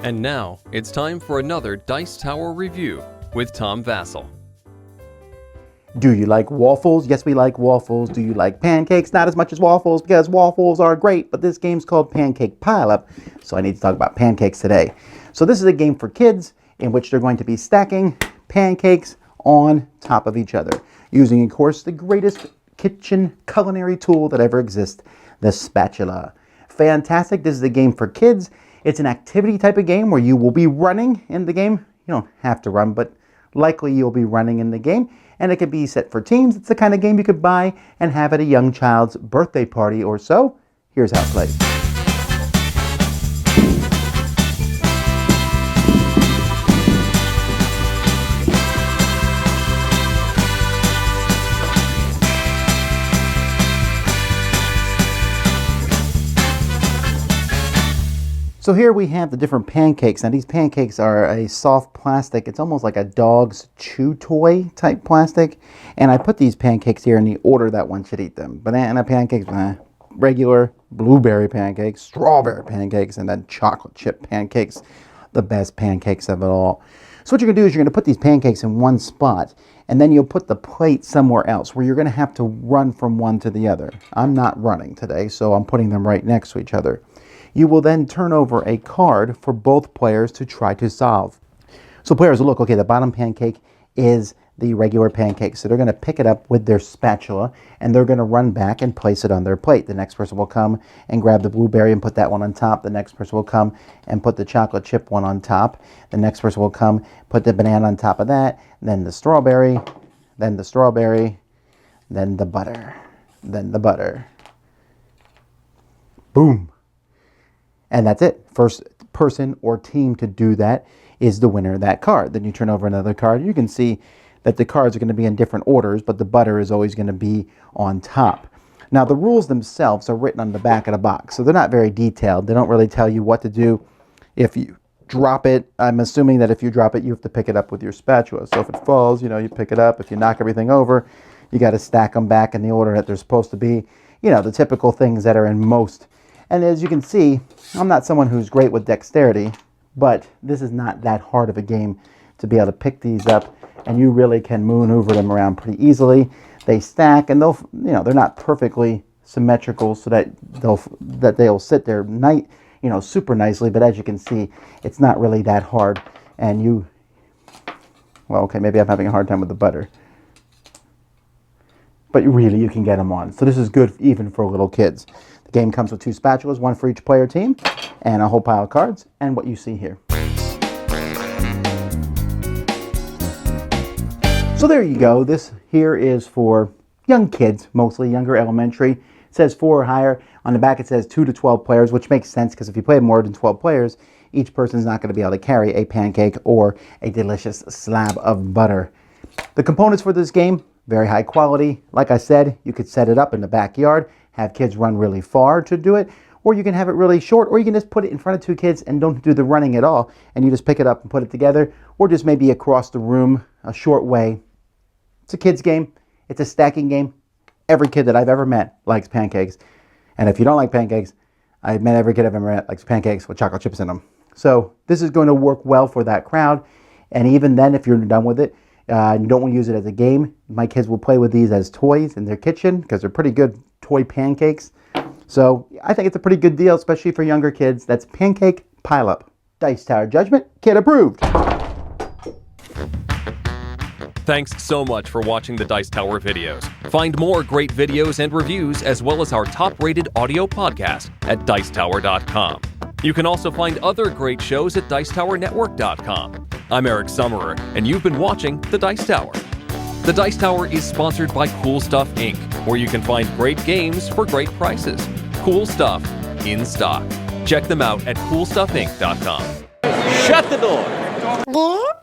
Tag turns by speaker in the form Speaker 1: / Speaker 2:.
Speaker 1: And now, it's time for another Dice Tower review with Tom Vasel.
Speaker 2: Do you like waffles? Yes, we like waffles. Do you like pancakes? Not as much as waffles, because waffles are great, but this game's called Pancake Pile Up, so I need to talk about pancakes today. So this is a game for kids in which they're going to be stacking pancakes on top of each other, using, of course, the greatest kitchen culinary tool that ever exists, the spatula. Fantastic. This is a game for kids. It's an activity type of game where you will be running in the game. You don't have to run, but likely you'll be running in the game. And it can be set for teens. It's the kind of game you could buy and have at a young child's birthday party or so. Here's how it plays. So here we have the different pancakes. Now these pancakes are a soft plastic. It's almost like a dog's chew toy type plastic. And I put these pancakes here in the order that one should eat them. Banana pancakes, regular, blueberry pancakes, strawberry pancakes, and then chocolate chip pancakes. The best pancakes of it all. So what you're going to do is you're going to put these pancakes in one spot. And then you'll put the plate somewhere else where you're going to have to run from one to the other. I'm not running today, so I'm putting them right next to each other. You will then turn over a card for both players to try to solve. So players will look, okay, the bottom pancake is the regular pancake. So they're going to pick it up with their spatula and they're going to run back and place it on their plate. The next person will come and grab the blueberry and put that one on top. The next person will come and put the chocolate chip one on top. The next person will come, put the banana on top of that, then the strawberry, then the strawberry, then the butter, then the butter. Boom. And that's it. First person or team to do that is the winner of that card. Then you turn over another card. You can see that the cards are going to be in different orders, but the butter is always going to be on top. Now, the rules themselves are written on the back of the box, so they're not very detailed. They don't really tell you what to do if you drop it. I'm assuming that if you drop it, you have to pick it up with your spatula. So if it falls, you pick it up. If you knock everything over, you got to stack them back in the order that they're supposed to be. The typical things that are in most. And as you can see, I'm not someone who's great with dexterity, but this is not that hard of a game to be able to pick these up, and you really can maneuver them around pretty easily. They stack, and they're not perfectly symmetrical, so that they'll sit there super nicely. But as you can see, it's not really that hard. And well, okay, maybe I'm having a hard time with the butter, but really you can get them on. So this is good even for little kids. The game comes with 2 spatulas, one for each player team, and a whole pile of cards, and what you see here. So there you go. This here is for young kids, mostly younger elementary. It says 4 or higher. On the back it says 2 to 12 players, which makes sense because if you play more than 12 players, each person is not going to be able to carry a pancake or a delicious slab of butter. The components for this game, very high quality. Like I said, you could set it up in the backyard, have kids run really far to do it, or you can have it really short, or you can just put it in front of 2 kids and don't do the running at all, and you just pick it up and put it together, or just maybe across the room a short way. It's a kid's game. It's a stacking game. Every kid that I've ever met likes pancakes, and if you don't like pancakes, I've met every kid I've ever met likes pancakes with chocolate chips in them. So this is going to work well for that crowd, and even then, if you're done with it, you don't want to use it as a game. My kids will play with these as toys in their kitchen because they're pretty good toy pancakes. So I think it's a pretty good deal, especially for younger kids. That's Pancake Pile Up. Dice Tower Judgment, kid approved.
Speaker 1: Thanks so much for watching the Dice Tower videos. Find more great videos and reviews as well as our top-rated audio podcast at Dicetower.com. You can also find other great shows at Dicetowernetwork.com. I'm Eric Summerer, and you've been watching The Dice Tower. The Dice Tower is sponsored by Cool Stuff Inc., where you can find great games for great prices. Cool stuff in stock. Check them out at CoolStuffInc.com.
Speaker 3: Shut the door.